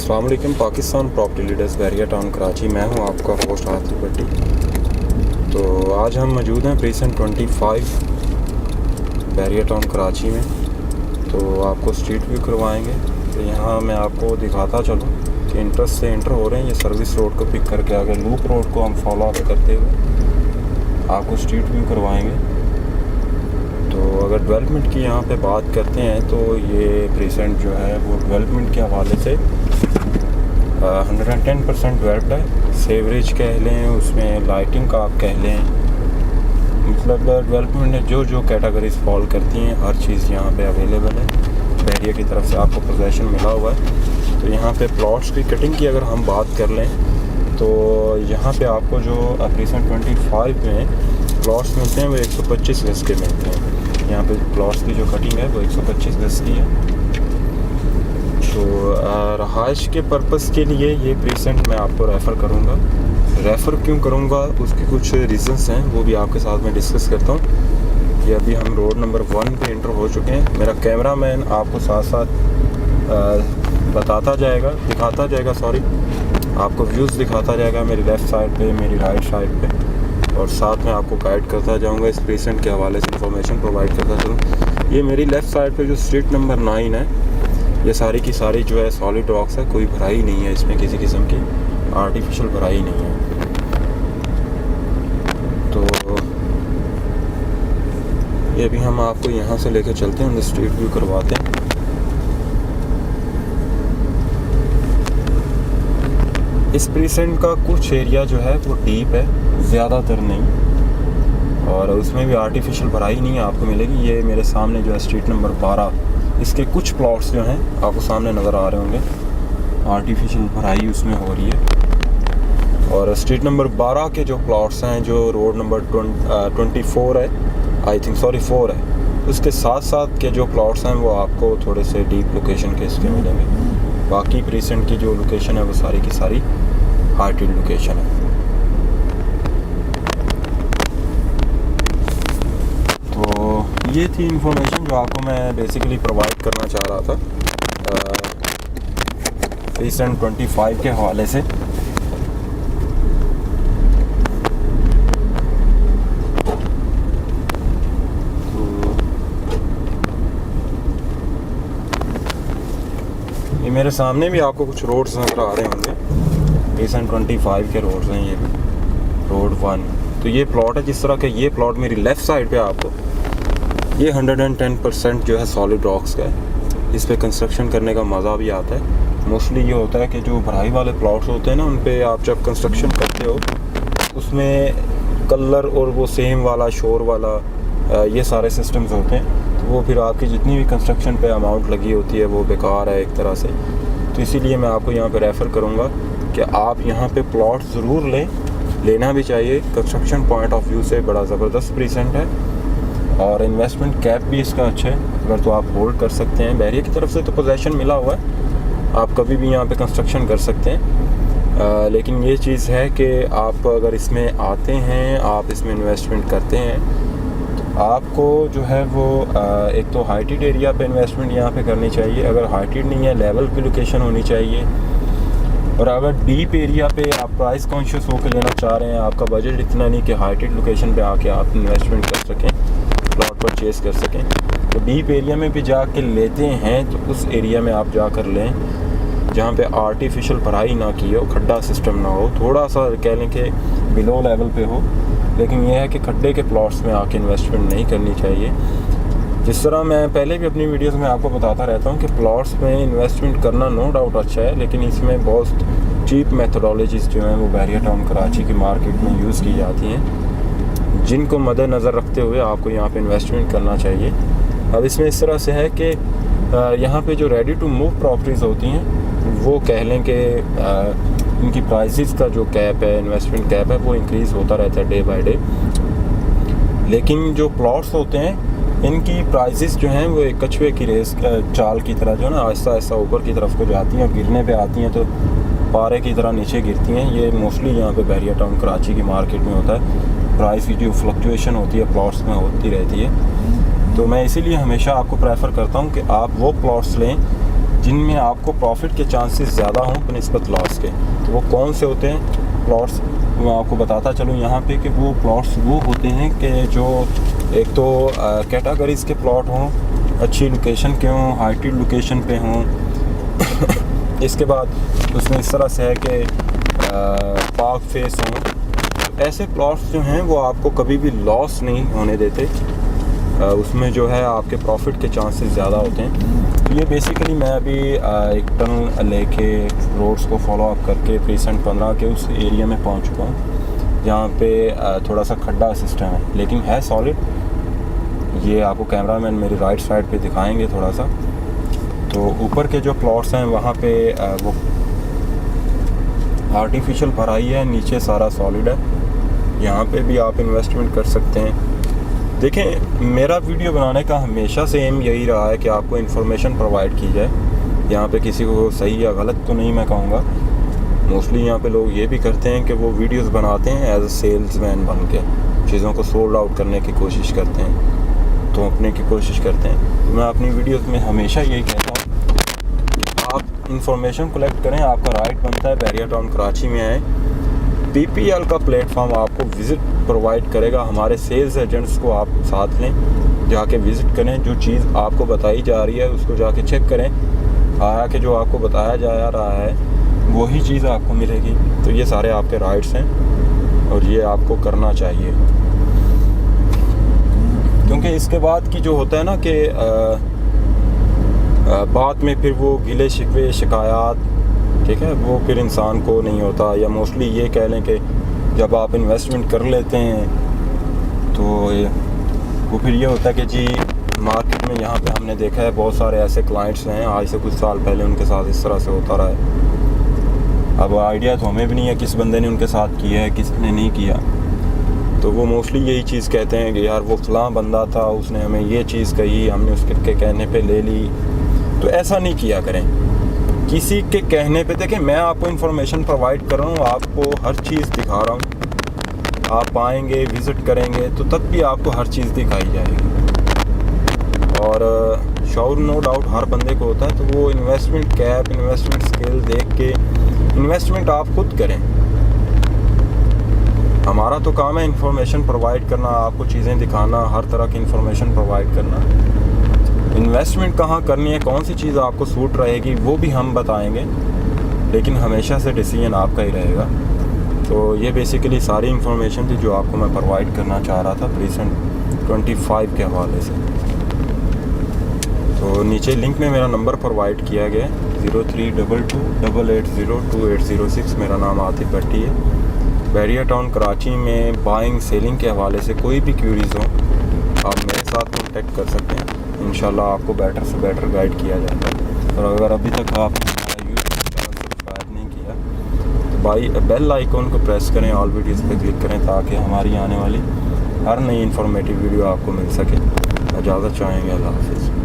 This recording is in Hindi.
अस्सलाम वालेकुम। Pakistan property leaders Bahria town Karachi, मैं हूं आपका होस्ट आतिफ भट्टी। तो आज हम मौजूद हैं प्रीसेंट 25 बैरिया टाउन कराची में। तो आपको स्ट्रीट व्यू करवाएंगे। तो यहाँ मैं आपको दिखाता चलूँ कि इंटरेस्ट से इंटर हो रहे हैं। ये सर्विस रोड को पिक करके आगे लूप रोड को हम फॉलो अप करते हुए आपको स्ट्रीट व्यू करवाएंगे। तो अगर डेवलपमेंट की यहाँ पे बात करते हैं तो ये प्रीसेंट जो है वो डेवलपमेंट के हवाले से 110% डेवलप्ड है। सेवरेज कह लें, उसमें लाइटिंग का आप कह लें, मतलब डेवलपमेंट ने जो जो कैटेगरीज फॉल करती हैं हर चीज़ यहाँ पे अवेलेबल है। बैरिया की तरफ से आपको पोजेसन मिला हुआ है। तो यहाँ पे प्लॉट्स की कटिंग की अगर हम बात कर लें तो यहाँ पे आपको जो प्रीसेंट 25 में प्लॉट्स मिलते हैं वो 125 गज के मिलते हैं। यहाँ पे प्लॉट्स की जो कटिंग है वो 125 गज की है। तो रहाइश के पर्पस के लिए ये प्रीसेंट मैं आपको रेफ़र करूँगा। रेफ़र क्यों करूँगा उसके कुछ रीज़न्स हैं, वो भी आपके साथ में डिस्कस करता हूँ। कि अभी हम रोड नंबर 1 पे इंटर हो चुके हैं। मेरा कैमरामैन आपको साथ साथ दिखाता जाएगा आपको व्यूज़ दिखाता जाएगा मेरी लेफ़्ट साइड पे, मेरी राइट साइड पे, और साथ में आपको गाइड करता जाऊंगा। इस प्रीसेंट के हवाले से इंफॉर्मेशन प्रोवाइड करता चलूँ। ये मेरी लेफ़्ट साइड पे जो स्ट्रीट नंबर 9 है, ये सारी की सारी जो है सॉलिड रॉक्स है। कोई भराई नहीं है इसमें, किसी किस्म की आर्टिफिशियल भराई नहीं है। तो ये भी हम आपको यहाँ से लेके चलते हैं, स्ट्रीट व्यू करवाते हैं। इस प्रीसेंट का कुछ एरिया जो है वो डीप है, ज़्यादातर नहीं, और उसमें भी आर्टिफिशियल भराई नहीं आपको मिलेगी। ये मेरे सामने जो है स्ट्रीट नंबर 12, इसके कुछ प्लॉट्स जो हैं आपको सामने नज़र आ रहे होंगे, आर्टिफिशियल भराई उसमें हो रही है। और स्ट्रीट नंबर 12 के जो प्लॉट्स हैं, जो रोड नंबर 24 है, 4 है, उसके साथ साथ के जो प्लॉट्स हैं वो आपको थोड़े से डीप लोकेशन के इसके मिलेंगे। बाकी प्रीसेंट की जो लोकेशन है वो सारी की सारी हार्टेड लोकेशन है। तो ये थी इंफॉर्मेशन जो आपको मैं बेसिकली प्रोवाइड करना चाह रहा था प्रीसेंट 25 के हवाले से। ये मेरे सामने भी आपको कुछ रोड्स नज़र आ रहे होंगे, प्रीसेंट 25 के रोड्स हैं। ये भी रोड 1। तो ये प्लॉट है, जिस तरह का ये प्लॉट मेरी लेफ़्ट साइड पे आपको, ये 110% जो है सॉलिड रॉक्स का है। इस पे कंस्ट्रक्शन करने का मज़ा भी आता है। मोस्टली ये होता है कि जो भराई वाले प्लॉट्स होते हैं ना, उन पे आप जब कंस्ट्रक्शन करते हो उसमें कलर और वो सेम वाला शोर वाला ये सारे सिस्टम्स होते हैं। तो वो फिर आपकी जितनी भी कंस्ट्रक्शन पे अमाउंट लगी होती है वो बेकार है एक तरह से। तो इसीलिए मैं आपको यहाँ पे रेफ़र करूँगा कि आप यहाँ पे प्लॉट ज़रूर लेना भी चाहिए। कंस्ट्रक्शन पॉइंट ऑफ व्यू से बड़ा ज़बरदस्त प्रीसेंट है, और इन्वेस्टमेंट कैप भी इसका अच्छा है। अगर तो आप होल्ड कर सकते हैं, बैरिया की तरफ से तो पोजेसन मिला हुआ है, आप कभी भी यहाँ पे कंस्ट्रक्शन कर सकते हैं। लेकिन ये चीज़ है कि आप अगर इसमें आते हैं, आप इसमें इन्वेस्टमेंट करते हैं, तो आपको जो है वो एक तो हाइटेड एरिया पे इन्वेस्टमेंट यहाँ पे करनी चाहिए। अगर हाइटेड नहीं है, लेवल की लोकेशन होनी चाहिए। और अगर डीप एरिया पे आप प्राइस कॉन्शियस होकर लेना चाह रहे हैं, आपका बजट इतना नहीं कि हाइटेड लोकेशन पे आके आप इन्वेस्टमेंट कर सकें, प्लॉट परचेज़ कर सकें, तो डीप एरिया में भी जाके लेते हैं तो उस एरिया में आप जाकर लें जहाँ पे आर्टिफिशियल भराई ना की हो, खड्डा सिस्टम ना हो, थोड़ा सा कह लें कि बिलो लेवल पे हो। लेकिन यह है कि खड्डे के प्लॉट्स में आके इन्वेस्टमेंट नहीं करनी चाहिए। जिस तरह मैं पहले भी अपनी वीडियोस में आपको बताता रहता हूँ कि प्लॉट्स में इन्वेस्टमेंट करना नो डाउट अच्छा है, लेकिन इसमें बहुत चीप मेथोडोलॉजीज़ जो हैं वो बैरिया टाउन कराची की मार्केट में यूज़ की जाती हैं, जिनको मद्देनज़र रखते हुए आपको यहाँ पे इन्वेस्टमेंट करना चाहिए। अब इसमें इस तरह से है कि यहाँ पे जो रेडी टू मूव प्रॉपर्टीज़ होती हैं वो कह लें कि इनकी प्राइसेस का जो कैप है, इन्वेस्टमेंट कैप है, वो इंक्रीज़ होता रहता है डे बाय डे। लेकिन जो प्लॉट्स होते हैं इनकी प्राइसेस जो हैं वो एक कछुए की रेस चाल की तरह जो है ना, आहिस्ता आहिस्ता ऊपर की तरफ को जाती हैं, और गिरने पे आती हैं तो पारे की तरह नीचे गिरती हैं। ये मोस्टली यहाँ पे बैरिया टाउन कराची की मार्केट में होता है। प्राइस की जो फ्लक्चुएशन होती है प्लॉट्स में होती रहती है। तो मैं इसीलिए हमेशा आपको प्रेफर करता हूँ कि आप वो प्लॉट्स लें जिनमें आपको प्रॉफिट के चांसेस ज़्यादा हों बनिस्बत लॉस के। तो वो कौन से होते हैं प्लॉट्स, मैं आपको बताता चलूँ यहाँ पे कि वो प्लॉट्स वो होते हैं कि जो एक तो कैटेगरीज़ के प्लॉट हों, अच्छी लोकेशन के हों, हाइटेड लोकेशन पे हों इसके बाद उसमें इस तरह से है कि पार्क फेस हों। ऐसे प्लॉट्स जो हैं वो आपको कभी भी लॉस नहीं होने देते, उसमें जो है आपके प्रॉफिट के चांसेस ज़्यादा होते हैं। तो ये बेसिकली मैं अभी एक टनल लेके रोड्स को फॉलो अप करके प्रीसेंट 15 के उस एरिया में पहुंच चुका हूँ जहाँ पे थोड़ा सा खड्डा सिस्टम है लेकिन है सॉलिड। ये आपको कैमरामैन मेरी राइट साइड पे दिखाएंगे थोड़ा सा। तो ऊपर के जो प्लॉट्स हैं वहाँ पे वो आर्टिफिशियल भराई है, नीचे सारा सॉलिड है। यहाँ पे भी आप इन्वेस्टमेंट कर सकते हैं। देखें, मेरा वीडियो बनाने का हमेशा से एम यही रहा है कि आपको इन्फॉर्मेशन प्रोवाइड की जाए। यहाँ पे किसी को सही या गलत तो नहीं मैं कहूँगा, मोस्टली यहाँ पे लोग ये भी करते हैं कि वो वीडियोस बनाते हैं एज अ सेल्समैन बन के, चीज़ों को सोल्ड आउट करने की कोशिश करते हैं, तो अपने की कोशिश करते हैं। तो मैं अपनी वीडियोस में हमेशा यही कहता हूँ कि आप इंफॉर्मेशन कलेक्ट करें, आपका राइट बनता है। बैरियर टाउन कराची में आए, PPL का प्लेटफॉर्म आपको विज़िट प्रोवाइड करेगा। हमारे सेल्स एजेंट्स को आप साथ लें, जाके विज़िट करें, जो चीज़ आपको बताई जा रही है उसको जाके चेक करें, आया कि जो आपको बताया जा रहा है वही चीज़ आपको मिलेगी। तो ये सारे आपके राइट्स हैं और ये आपको करना चाहिए, क्योंकि इसके बाद की जो होता है ना कि बाद में फिर वो गिले शिकवे शिकायत, ठीक है, वो फिर इंसान को नहीं होता। या मोस्टली ये कह लें कि जब आप इन्वेस्टमेंट कर लेते हैं तो वो फिर ये होता है कि जी मार्केट में यहाँ पे हमने देखा है बहुत सारे ऐसे क्लाइंट्स हैं, आज से कुछ साल पहले उनके साथ इस तरह से होता रहा है। अब आइडिया तो हमें भी नहीं है किस बंदे ने उनके साथ किया है, किसने नहीं किया। तो वो मोस्टली यही चीज़ कहते हैं कि यार वो फ़लाँ बंदा था, उसने हमें ये चीज़ कही, हमने उसके कहने पे ले ली। तो ऐसा नहीं किया करें किसी के कहने पे। देखें, मैं आपको इन्फॉर्मेशन प्रोवाइड कर रहा हूँ, आपको हर चीज़ दिखा रहा हूँ। आप आएंगे, विज़िट करेंगे तो तब भी आपको हर चीज़ दिखाई जाएगी। और शौर नो डाउट हर बंदे को होता है, तो वो इन्वेस्टमेंट कैप, इन्वेस्टमेंट स्किल देख के इन्वेस्टमेंट आप खुद करें। हमारा तो काम है इन्फॉर्मेशन प्रोवाइड करना, आपको चीज़ें दिखाना, हर तरह की इन्फॉर्मेशन प्रोवाइड करना। इन्वेस्टमेंट कहाँ करनी है, कौन सी चीज़ आपको सूट रहेगी वो भी हम बताएंगे, लेकिन हमेशा से डिसीजन आपका ही रहेगा। तो ये बेसिकली सारी इन्फॉर्मेशन थी जो आपको मैं प्रोवाइड करना चाह रहा था प्रीसेंट 25 के हवाले से। तो नीचे लिंक में मेरा नंबर प्रोवाइड किया गया है, 032288028006। मेरा नाम आतिफ भट्टी है। बैरियर टाउन कराची में बाइंग सेलिंग के हवाले से कोई भी क्यूरीज़ हो आप मेरे साथ कॉन्टेक्ट कर सकते हैं। इंशाल्लाह आपको बेटर से बेटर गाइड किया जाएगा। और अगर अभी तक आपने यूट्यूब चैनल सब्सक्राइब नहीं किया तो भाई बेल आइकॉन को प्रेस करें, ऑल वीडियोज़ पे क्लिक करें ताकि हमारी आने वाली हर नई इन्फॉर्मेटिव वीडियो आपको मिल सके। इजाज़त चाहेंगे, अल्लाह हाफ़िज़।